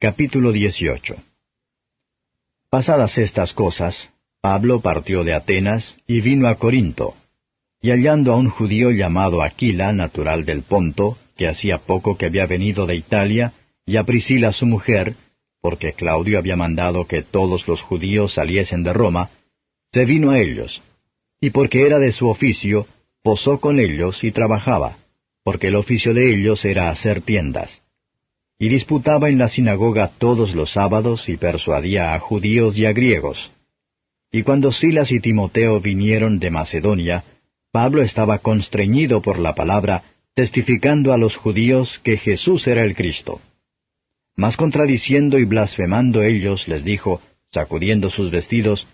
Capítulo 18. Pasadas estas cosas, Pablo partió de Atenas y vino a Corinto, y hallando a un judío llamado Aquila, natural del Ponto, que hacía poco que había venido de Italia, y a Priscila su mujer, porque Claudio había mandado que todos los judíos saliesen de Roma, se vino a ellos, y porque era de su oficio, posó con ellos y trabajaba, porque el oficio de ellos era hacer tiendas. Y disputaba en la sinagoga todos los sábados y persuadía a judíos y a griegos. Y cuando Silas y Timoteo vinieron de Macedonia, Pablo estaba constreñido por la palabra, testificando a los judíos que Jesús era el Cristo. Mas contradiciendo y blasfemando ellos, les dijo, sacudiendo sus vestidos,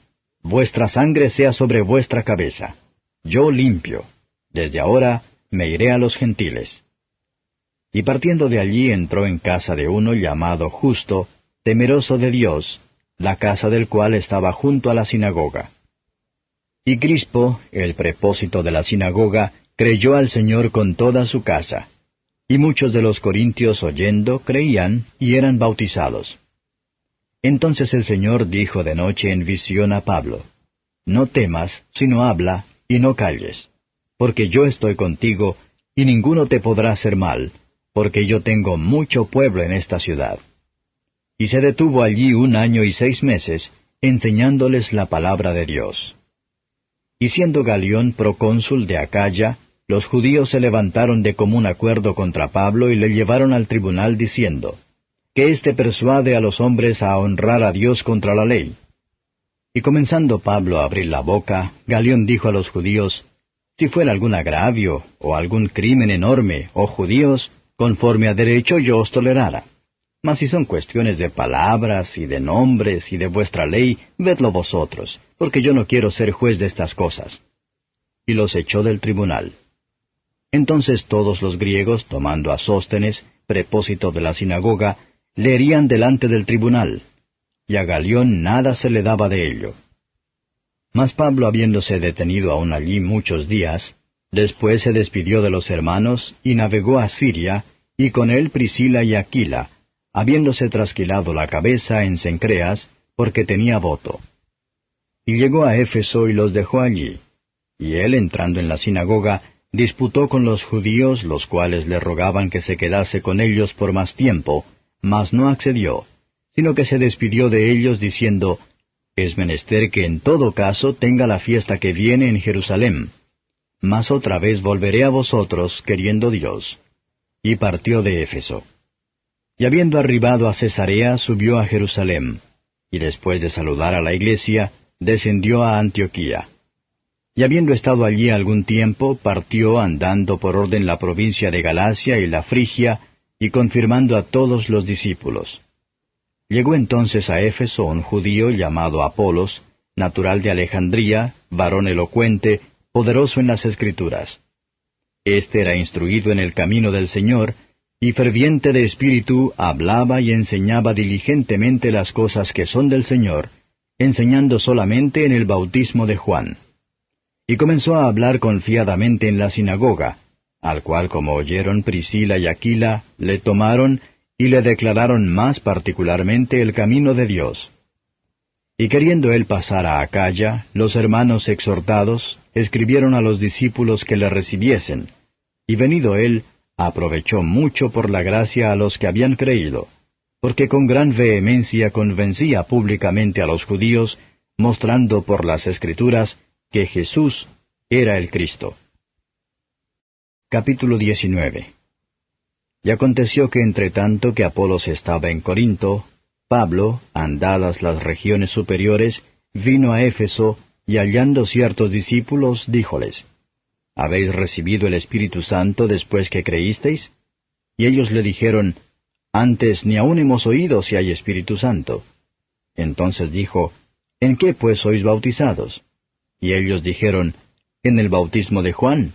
Vuestra sangre sea sobre vuestra cabeza. Yo limpio. Desde ahora me iré a los gentiles. Y partiendo de allí entró en casa de uno llamado Justo, temeroso de Dios, la casa del cual estaba junto a la sinagoga. Y Crispo, el prepósito de la sinagoga, creyó al Señor con toda su casa. Y muchos de los corintios oyendo creían y eran bautizados. Entonces el Señor dijo de noche en visión a Pablo, No temas, sino habla, y no calles, porque yo estoy contigo, y ninguno te podrá hacer mal, porque yo tengo mucho pueblo en esta ciudad. Y se detuvo allí 1 año y 6 meses, enseñándoles la palabra de Dios. Y siendo Galión procónsul de Acaya, los judíos se levantaron de común acuerdo contra Pablo y le llevaron al tribunal diciendo, que éste persuade a los hombres a honrar a Dios contra la ley. Y comenzando Pablo a abrir la boca, Galión dijo a los judíos, Si fuera algún agravio, o algún crimen enorme, oh judíos, conforme a derecho yo os tolerara. Mas si son cuestiones de palabras, y de nombres, y de vuestra ley, vedlo vosotros, porque yo no quiero ser juez de estas cosas. Y los echó del tribunal. Entonces todos los griegos, tomando a Sóstenes, prepósito de la sinagoga, le herían delante del tribunal, y a Galión nada se le daba de ello. Mas Pablo, habiéndose detenido aún allí muchos días, después se despidió de los hermanos, y navegó a Siria, y con él Priscila y Aquila, habiéndose trasquilado la cabeza en Cencreas, porque tenía voto. Y llegó a Éfeso y los dejó allí. Y él, entrando en la sinagoga, disputó con los judíos, los cuales le rogaban que se quedase con ellos por más tiempo, mas no accedió, sino que se despidió de ellos diciendo, Es menester que en todo caso tenga la fiesta que viene en Jerusalén. Mas otra vez volveré a vosotros, queriendo Dios. Y partió de Éfeso. Y habiendo arribado a Cesarea, subió a Jerusalén, y después de saludar a la iglesia, descendió a Antioquía. Y habiendo estado allí algún tiempo, partió andando por orden la provincia de Galacia y la Frigia, y confirmando a todos los discípulos. Llegó entonces a Éfeso un judío llamado Apolos, natural de Alejandría, varón elocuente, poderoso en las Escrituras. Este era instruido en el camino del Señor, y ferviente de espíritu hablaba y enseñaba diligentemente las cosas que son del Señor, enseñando solamente en el bautismo de Juan. Y comenzó a hablar confiadamente en la sinagoga, al cual como oyeron Priscila y Aquila, le tomaron y le declararon más particularmente el camino de Dios. Y queriendo él pasar a Acaya, los hermanos exhortados escribieron a los discípulos que le recibiesen, y venido él, aprovechó mucho por la gracia a los que habían creído, porque con gran vehemencia convencía públicamente a los judíos, mostrando por las Escrituras que Jesús era el Cristo. Capítulo 19. Y aconteció que entre tanto que Apolos estaba en Corinto, Pablo, andadas las regiones superiores, vino a Éfeso, y hallando ciertos discípulos, díjoles, ¿Habéis recibido el Espíritu Santo después que creísteis? Y ellos le dijeron, Antes ni aun hemos oído si hay Espíritu Santo. Entonces dijo, ¿En qué pues sois bautizados? Y ellos dijeron, En el bautismo de Juan.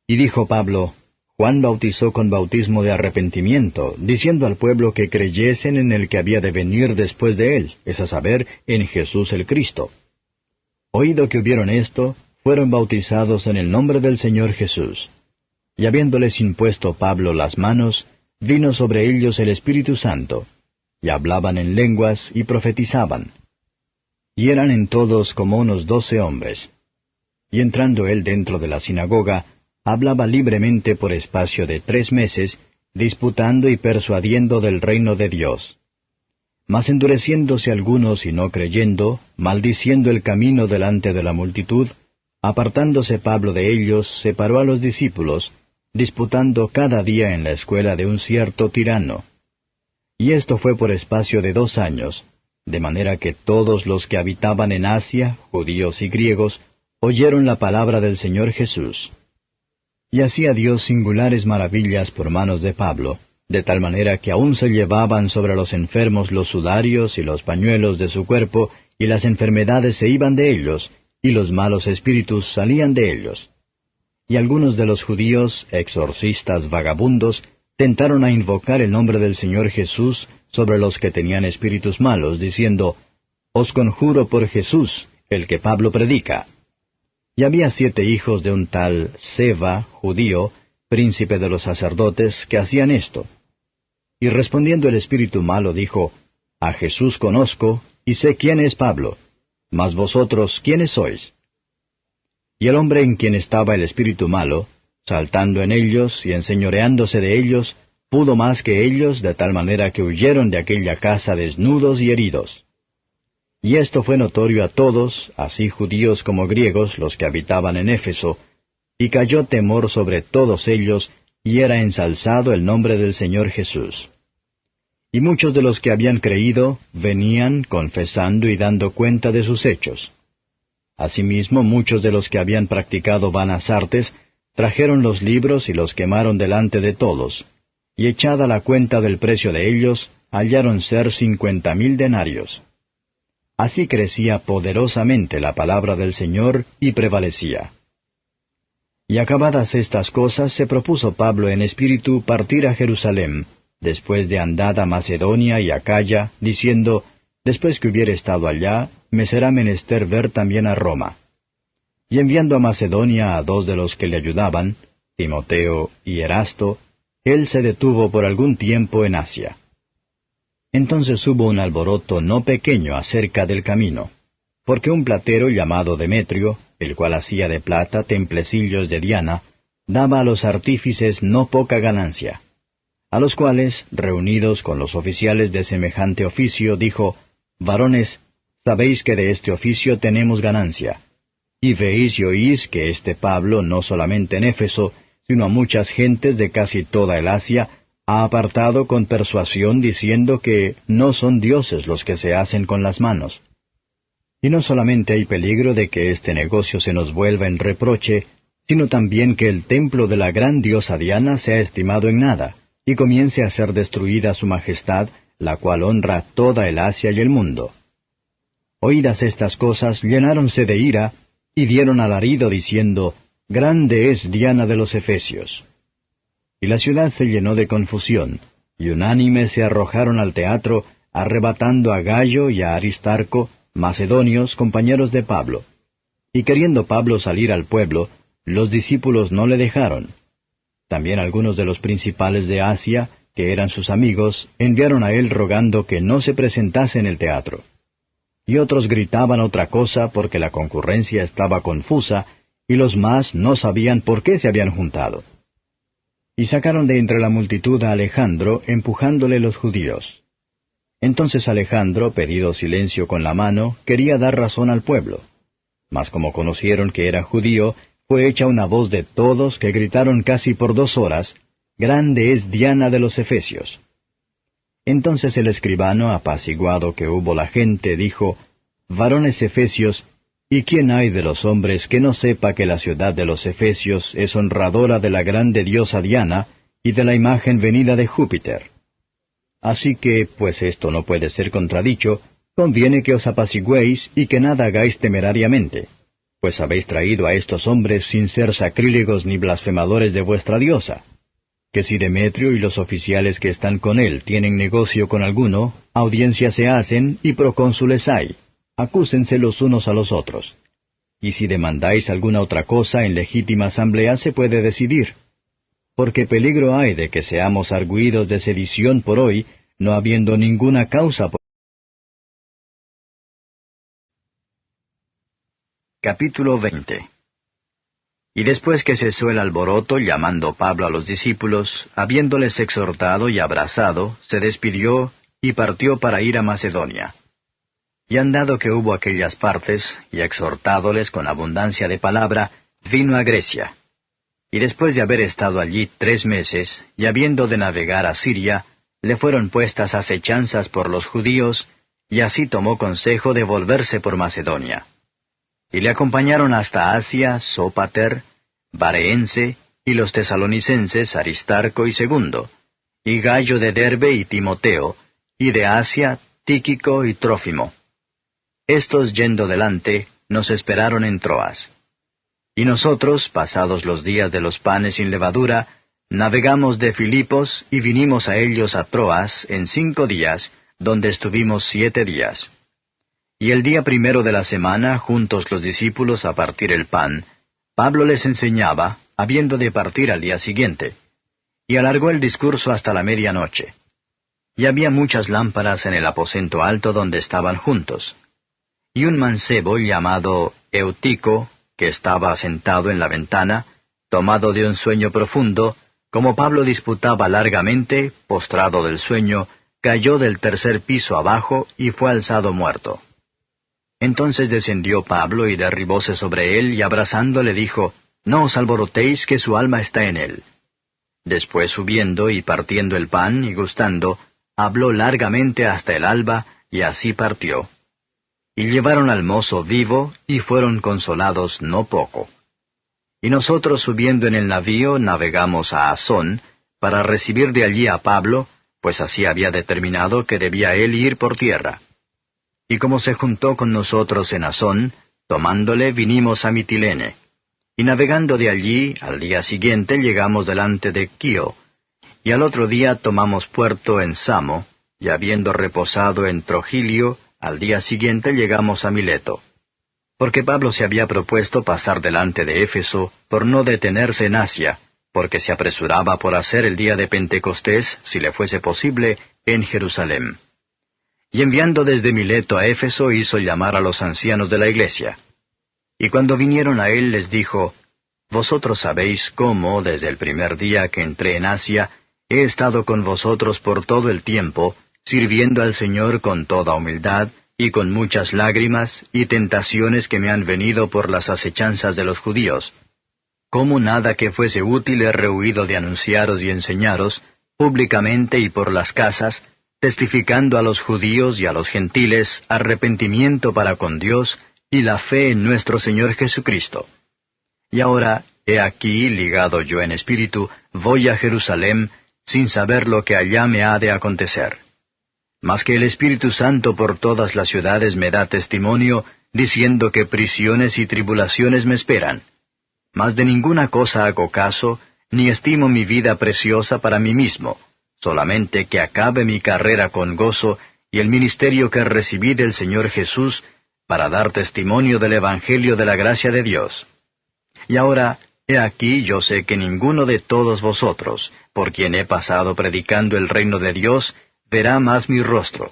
Y dijo Pablo, Juan bautizó con bautismo de arrepentimiento, diciendo al pueblo que creyesen en el que había de venir después de él, es a saber, en Jesús el Cristo. Oído que hubieron esto, fueron bautizados en el nombre del Señor Jesús. Y habiéndoles impuesto Pablo las manos, vino sobre ellos el Espíritu Santo, y hablaban en lenguas, y profetizaban. Y eran en todos como unos 12 hombres. Y entrando él dentro de la sinagoga, hablaba libremente por espacio de 3 meses, disputando y persuadiendo del reino de Dios. Mas endureciéndose algunos y no creyendo, maldiciendo el camino delante de la multitud, apartándose Pablo de ellos, separó a los discípulos, disputando cada día en la escuela de un cierto tirano. Y esto fue por espacio de 2 años, de manera que todos los que habitaban en Asia, judíos y griegos, oyeron la palabra del Señor Jesús. Y hacía Dios singulares maravillas por manos de Pablo, de tal manera que aún se llevaban sobre los enfermos los sudarios y los pañuelos de su cuerpo, y las enfermedades se iban de ellos, y los malos espíritus salían de ellos. Y algunos de los judíos, exorcistas vagabundos, tentaron a invocar el nombre del Señor Jesús sobre los que tenían espíritus malos, diciendo, «Os conjuro por Jesús, el que Pablo predica». Y había 7 hijos de un tal Seba, judío, príncipe de los sacerdotes, que hacían esto. Y respondiendo el espíritu malo dijo, «A Jesús conozco, y sé quién es Pablo, mas vosotros, ¿quiénes sois?» Y el hombre en quien estaba el espíritu malo, saltando en ellos y enseñoreándose de ellos, pudo más que ellos, de tal manera que huyeron de aquella casa desnudos y heridos. Y esto fue notorio a todos, así judíos como griegos, los que habitaban en Éfeso, y cayó temor sobre todos ellos, y era ensalzado el nombre del Señor Jesús. Y muchos de los que habían creído venían confesando y dando cuenta de sus hechos. Asimismo, muchos de los que habían practicado vanas artes trajeron los libros y los quemaron delante de todos, y echada la cuenta del precio de ellos, hallaron ser 50,000 denarios. Así crecía poderosamente la palabra del Señor y prevalecía. Y acabadas estas cosas, se propuso Pablo en espíritu partir a Jerusalén, después de andada a Macedonia y Acaya, diciendo, después que hubiere estado allá, me será menester ver también a Roma. Y enviando a Macedonia a 2 de los que le ayudaban, Timoteo y Erasto, él se detuvo por algún tiempo en Asia. Entonces hubo un alboroto no pequeño acerca del camino, porque un platero llamado Demetrio, el cual hacía de plata templecillos de Diana, daba a los artífices no poca ganancia. A los cuales, reunidos con los oficiales de semejante oficio, dijo, varones, sabéis que de este oficio tenemos ganancia. Y veis y oís que este Pablo, no solamente en Éfeso, sino a muchas gentes de casi toda el Asia, ha apartado con persuasión diciendo que no son dioses los que se hacen con las manos. Y no solamente hay peligro de que este negocio se nos vuelva en reproche, sino también que el templo de la gran diosa Diana sea estimado en nada, y comience a ser destruida su majestad, la cual honra toda el Asia y el mundo. Oídas estas cosas, llenáronse de ira, y dieron alarido diciendo, Grande es Diana de los Efesios. Y la ciudad se llenó de confusión, y unánimes se arrojaron al teatro, arrebatando a Gayo y a Aristarco, macedonios, compañeros de Pablo. Y queriendo Pablo salir al pueblo, los discípulos no le dejaron. También algunos de los principales de Asia, que eran sus amigos, enviaron a él rogando que no se presentase en el teatro. Y otros gritaban otra cosa porque la concurrencia estaba confusa, y los más no sabían por qué se habían juntado. Y sacaron de entre la multitud a Alejandro, empujándole los judíos. Entonces Alejandro, pedido silencio con la mano, quería dar razón al pueblo. Mas como conocieron que era judío, fue hecha una voz de todos que gritaron casi por 2 horas, Grande es Diana de los Efesios. Entonces el escribano, apaciguado que hubo la gente, dijo, Varones Efesios, ¿y quién hay de los hombres que no sepa que la ciudad de los Efesios es honradora de la grande diosa Diana y de la imagen venida de Júpiter? Así que, pues esto no puede ser contradicho, conviene que os apacigüéis y que nada hagáis temerariamente, pues habéis traído a estos hombres sin ser sacrílegos ni blasfemadores de vuestra diosa. Que si Demetrio y los oficiales que están con él tienen negocio con alguno, audiencia se hacen y procónsules hay. Acúsense los unos a los otros. Y si demandáis alguna otra cosa en legítima asamblea se puede decidir. Porque peligro hay de que seamos argüidos de sedición por hoy, no habiendo ninguna causa por... Capítulo 20. Y después que cesó el alboroto, llamando Pablo a los discípulos, habiéndoles exhortado y abrazado, se despidió y partió para ir a Macedonia. Y andado que hubo aquellas partes, y exhortádoles con abundancia de palabra, vino a Grecia. Y después de haber estado allí 3 meses, y habiendo de navegar a Siria, le fueron puestas acechanzas por los judíos, y así tomó consejo de volverse por Macedonia. Y le acompañaron hasta Asia Sópater, Bareense, y los tesalonicenses Aristarco y Segundo, y Gayo de Derbe y Timoteo, y de Asia Tíquico y Trófimo. Estos yendo delante, nos esperaron en Troas. Y nosotros, pasados los días de los panes sin levadura, navegamos de Filipos y vinimos a ellos a Troas en 5 días, donde estuvimos 7 días. Y el día primero de la semana, juntos los discípulos a partir el pan, Pablo les enseñaba, habiendo de partir al día siguiente. Y alargó el discurso hasta la medianoche. Y había muchas lámparas en el aposento alto donde estaban juntos. Y un mancebo llamado Eutico, que estaba sentado en la ventana, tomado de un sueño profundo, como Pablo disputaba largamente, postrado del sueño, cayó del 3er piso abajo y fue alzado muerto. Entonces descendió Pablo y derribóse sobre él y abrazándole dijo, «No os alborotéis, que su alma está en él». Después subiendo y partiendo el pan y gustando, habló largamente hasta el alba, y así partió. Y llevaron al mozo vivo, y fueron consolados no poco. Y nosotros subiendo en el navío navegamos a Asón, para recibir de allí a Pablo, pues así había determinado que debía él ir por tierra. Y como se juntó con nosotros en Asón, tomándole vinimos a Mitilene. Y navegando de allí, al día siguiente llegamos delante de Quío, y al otro día tomamos puerto en Samo, y habiendo reposado en Trogilio, al día siguiente llegamos a Mileto. Porque Pablo se había propuesto pasar delante de Éfeso, por no detenerse en Asia, porque se apresuraba por hacer el día de Pentecostés, si le fuese posible, en Jerusalén. Y enviando desde Mileto a Éfeso hizo llamar a los ancianos de la iglesia. Y cuando vinieron a él les dijo, «Vosotros sabéis cómo, desde el primer día que entré en Asia, he estado con vosotros por todo el tiempo, sirviendo al Señor con toda humildad, y con muchas lágrimas, y tentaciones que me han venido por las acechanzas de los judíos. Cómo nada que fuese útil he rehuido de anunciaros y enseñaros, públicamente y por las casas, testificando a los judíos y a los gentiles arrepentimiento para con Dios, y la fe en nuestro Señor Jesucristo. Y ahora, he aquí, ligado yo en espíritu, voy a Jerusalén, sin saber lo que allá me ha de acontecer. Mas que el Espíritu Santo por todas las ciudades me da testimonio, diciendo que prisiones y tribulaciones me esperan. Mas de ninguna cosa hago caso, ni estimo mi vida preciosa para mí mismo, solamente que acabe mi carrera con gozo, y el ministerio que recibí del Señor Jesús, para dar testimonio del Evangelio de la gracia de Dios. Y ahora, he aquí yo sé que ninguno de todos vosotros, por quien he pasado predicando el reino de Dios, verá más mi rostro.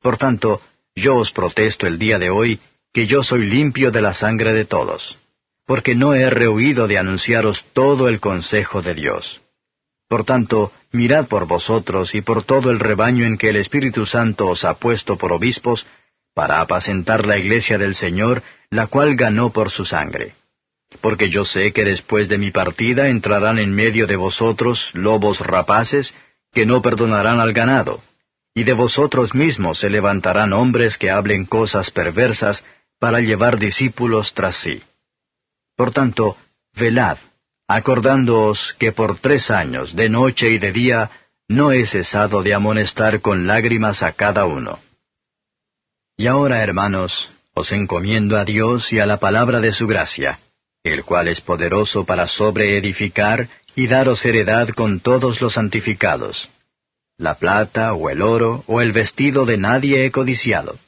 Por tanto, yo os protesto el día de hoy, que yo soy limpio de la sangre de todos, porque no he rehuido de anunciaros todo el consejo de Dios. Por tanto, mirad por vosotros y por todo el rebaño en que el Espíritu Santo os ha puesto por obispos, para apacentar la iglesia del Señor, la cual ganó por su sangre. Porque yo sé que después de mi partida entrarán en medio de vosotros lobos rapaces, que no perdonarán al ganado, y de vosotros mismos se levantarán hombres que hablen cosas perversas, para llevar discípulos tras sí. Por tanto, velad, acordándoos que por 3 años, de noche y de día, no he cesado de amonestar con lágrimas a cada uno. Y ahora, hermanos, os encomiendo a Dios y a la palabra de su gracia, el cual es poderoso para sobreedificar y daros heredad con todos los santificados. La plata, o el oro, o el vestido de nadie he codiciado.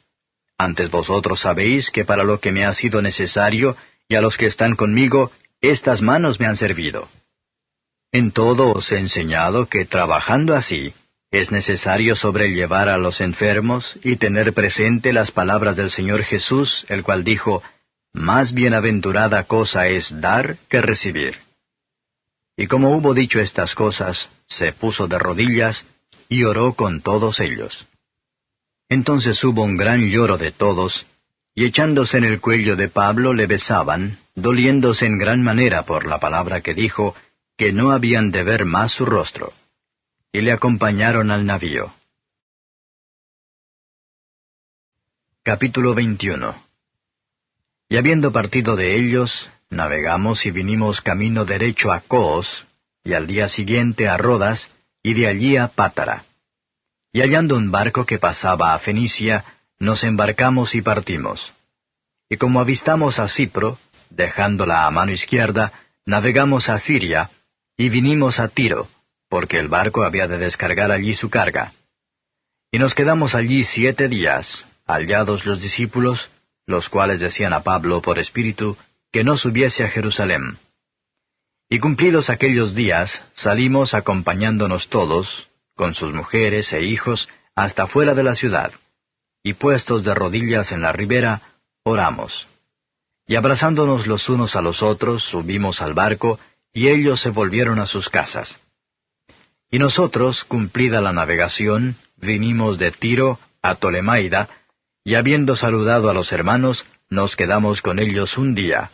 Antes vosotros sabéis que para lo que me ha sido necesario, y a los que están conmigo, estas manos me han servido. En todo os he enseñado que trabajando así, es necesario sobrellevar a los enfermos y tener presente las palabras del Señor Jesús, el cual dijo, «Más bienaventurada cosa es dar que recibir». Y como hubo dicho estas cosas, se puso de rodillas y oró con todos ellos. Entonces hubo un gran lloro de todos, y echándose en el cuello de Pablo le besaban, doliéndose en gran manera por la palabra que dijo, que no habían de ver más su rostro. Y le acompañaron al navío. Capítulo 21. Y habiendo partido de ellos, navegamos y vinimos camino derecho a Cos, y al día siguiente a Rodas, y de allí a Pátara. Y hallando un barco que pasaba a Fenicia, nos embarcamos y partimos. Y como avistamos a Cipro, dejándola a mano izquierda, navegamos a Siria, y vinimos a Tiro, porque el barco había de descargar allí su carga. Y nos quedamos allí 7 días, hallados los discípulos, los cuales decían a Pablo por espíritu, que no subiese a Jerusalén. Y cumplidos aquellos días, salimos acompañándonos todos, con sus mujeres e hijos, hasta fuera de la ciudad. Y puestos de rodillas en la ribera, oramos. Y abrazándonos los unos a los otros, subimos al barco, y ellos se volvieron a sus casas. Y nosotros, cumplida la navegación, vinimos de Tiro a Tolemaida, y habiendo saludado a los hermanos, nos quedamos con ellos un día.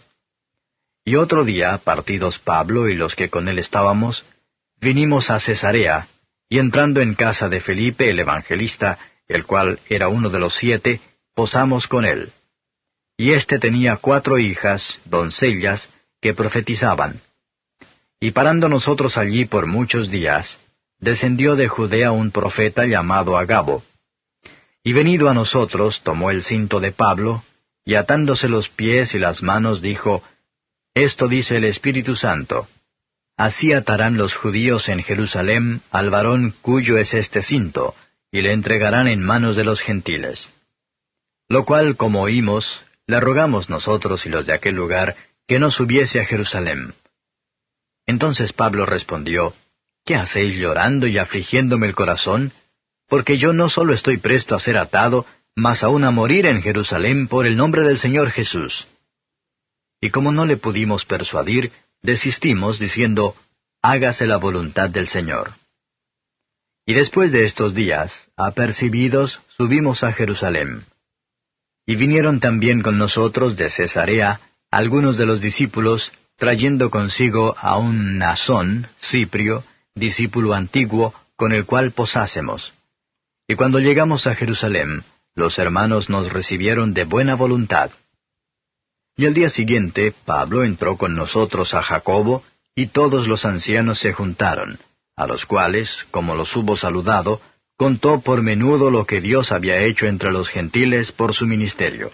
Y otro día, partidos Pablo y los que con él estábamos, vinimos a Cesarea, y entrando en casa de Felipe el evangelista, el cual era uno de los 7, posamos con él. Y éste tenía 4 hijas, doncellas, que profetizaban. Y parando nosotros allí por muchos días, descendió de Judea un profeta llamado Agabo. Y venido a nosotros, tomó el cinto de Pablo, y atándose los pies y las manos, dijo, «Esto dice el Espíritu Santo. Así atarán los judíos en Jerusalén al varón cuyo es este cinto, y le entregarán en manos de los gentiles». Lo cual, como oímos, le rogamos nosotros y los de aquel lugar, que no subiese a Jerusalén. Entonces Pablo respondió, ¿Qué hacéis llorando y afligiéndome el corazón? Porque yo no solo estoy presto a ser atado, mas aún a morir en Jerusalén por el nombre del Señor Jesús. Y como no le pudimos persuadir, desistimos diciendo, hágase la voluntad del Señor. Y después de estos días, apercibidos, subimos a Jerusalén. Y vinieron también con nosotros de Cesarea algunos de los discípulos, trayendo consigo a un Mnasón, Ciprio, discípulo antiguo, con el cual posásemos. Y cuando llegamos a Jerusalén, los hermanos nos recibieron de buena voluntad. Y al día siguiente, Pablo entró con nosotros a Jacobo, y todos los ancianos se juntaron, a los cuales, como los hubo saludado, contó por menudo lo que Dios había hecho entre los gentiles por su ministerio.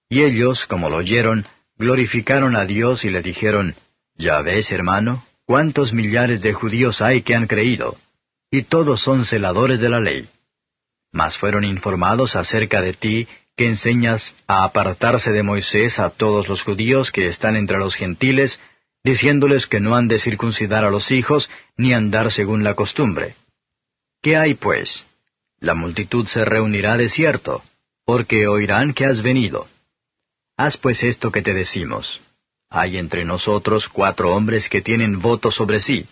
Y ellos, como lo oyeron, glorificaron a Dios y le dijeron, «Ya ves, hermano, cuántos millares de judíos hay que han creído, y todos son celadores de la ley. Mas fueron informados acerca de ti, que enseñas a apartarse de Moisés a todos los judíos que están entre los gentiles, diciéndoles que no han de circuncidar a los hijos, ni andar según la costumbre. ¿Qué hay, pues? La multitud se reunirá de cierto, porque oirán que has venido. Haz pues esto que te decimos. Hay entre nosotros 4 hombres que tienen voto sobre sí.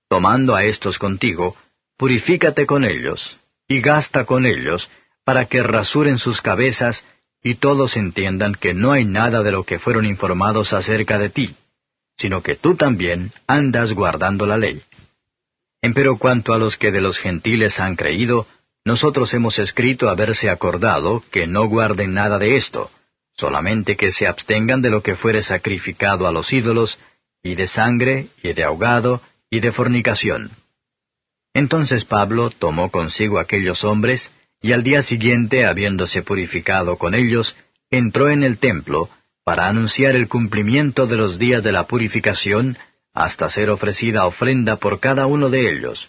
Tomando a estos contigo, purifícate con ellos, y gasta con ellos, para que rasuren sus cabezas, y todos entiendan que no hay nada de lo que fueron informados acerca de ti, sino que tú también andas guardando la ley. Empero cuanto a los que de los gentiles han creído, nosotros hemos escrito haberse acordado que no guarden nada de esto, solamente que se abstengan de lo que fuere sacrificado a los ídolos, y de sangre, y de ahogado, y de fornicación. Entonces Pablo tomó consigo aquellos hombres, y al día siguiente, habiéndose purificado con ellos, entró en el templo, para anunciar el cumplimiento de los días de la purificación, hasta ser ofrecida ofrenda por cada uno de ellos.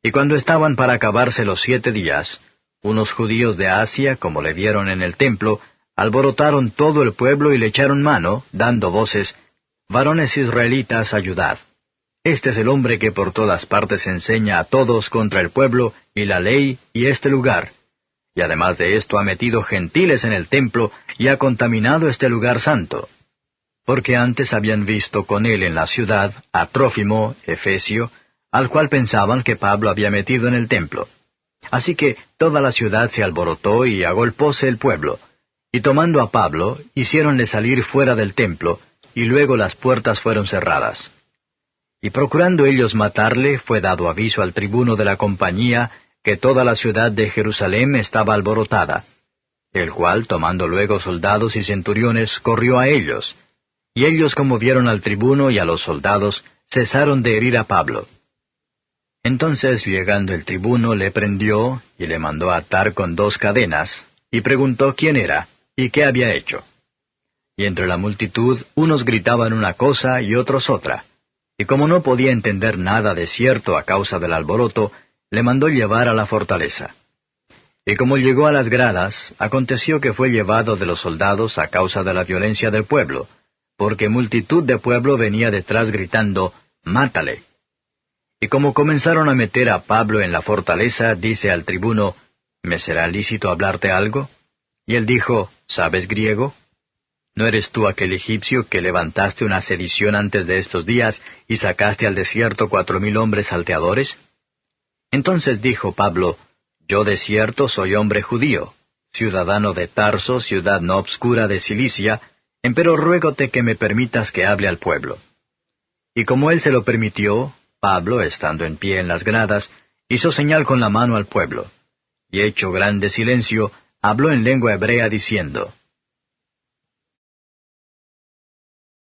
Y cuando estaban para acabarse los 7 días, unos judíos de Asia, como le vieron en el templo, alborotaron todo el pueblo y le echaron mano, dando voces, «Varones israelitas, ayudad». Este es el hombre que por todas partes enseña a todos contra el pueblo y la ley y este lugar. Y además de esto ha metido gentiles en el templo y ha contaminado este lugar santo. Porque antes habían visto con él en la ciudad a Trófimo, Efesio, al cual pensaban que Pablo había metido en el templo. Así que toda la ciudad se alborotó y agolpóse el pueblo. Y tomando a Pablo, hiciéronle salir fuera del templo, y luego las puertas fueron cerradas. Y procurando ellos matarle, fue dado aviso al tribuno de la compañía que toda la ciudad de Jerusalén estaba alborotada, el cual, tomando luego soldados y centuriones, corrió a ellos. Y ellos, como vieron al tribuno y a los soldados, cesaron de herir a Pablo. Entonces, llegando el tribuno, le prendió y le mandó atar con 2 cadenas, y preguntó quién era y qué había hecho. Y entre la multitud unos gritaban una cosa y otros otra. Y como no podía entender nada de cierto a causa del alboroto, le mandó llevar a la fortaleza. Y como llegó a las gradas, aconteció que fue llevado de los soldados a causa de la violencia del pueblo, porque multitud de pueblo venía detrás gritando, «¡Mátale!». Y como comenzaron a meter a Pablo en la fortaleza, dice al tribuno, «¿Me será lícito hablarte algo?». Y él dijo, «¿Sabes griego? ¿No eres tú aquel egipcio que levantaste una sedición antes de estos días y sacaste al desierto 4,000 hombres salteadores?». Entonces dijo Pablo, «Yo de cierto soy hombre judío, ciudadano de Tarso, ciudad no obscura de Cilicia, empero ruégote que me permitas que hable al pueblo». Y como él se lo permitió, Pablo, estando en pie en las gradas, hizo señal con la mano al pueblo, y hecho grande silencio, habló en lengua hebrea diciendo,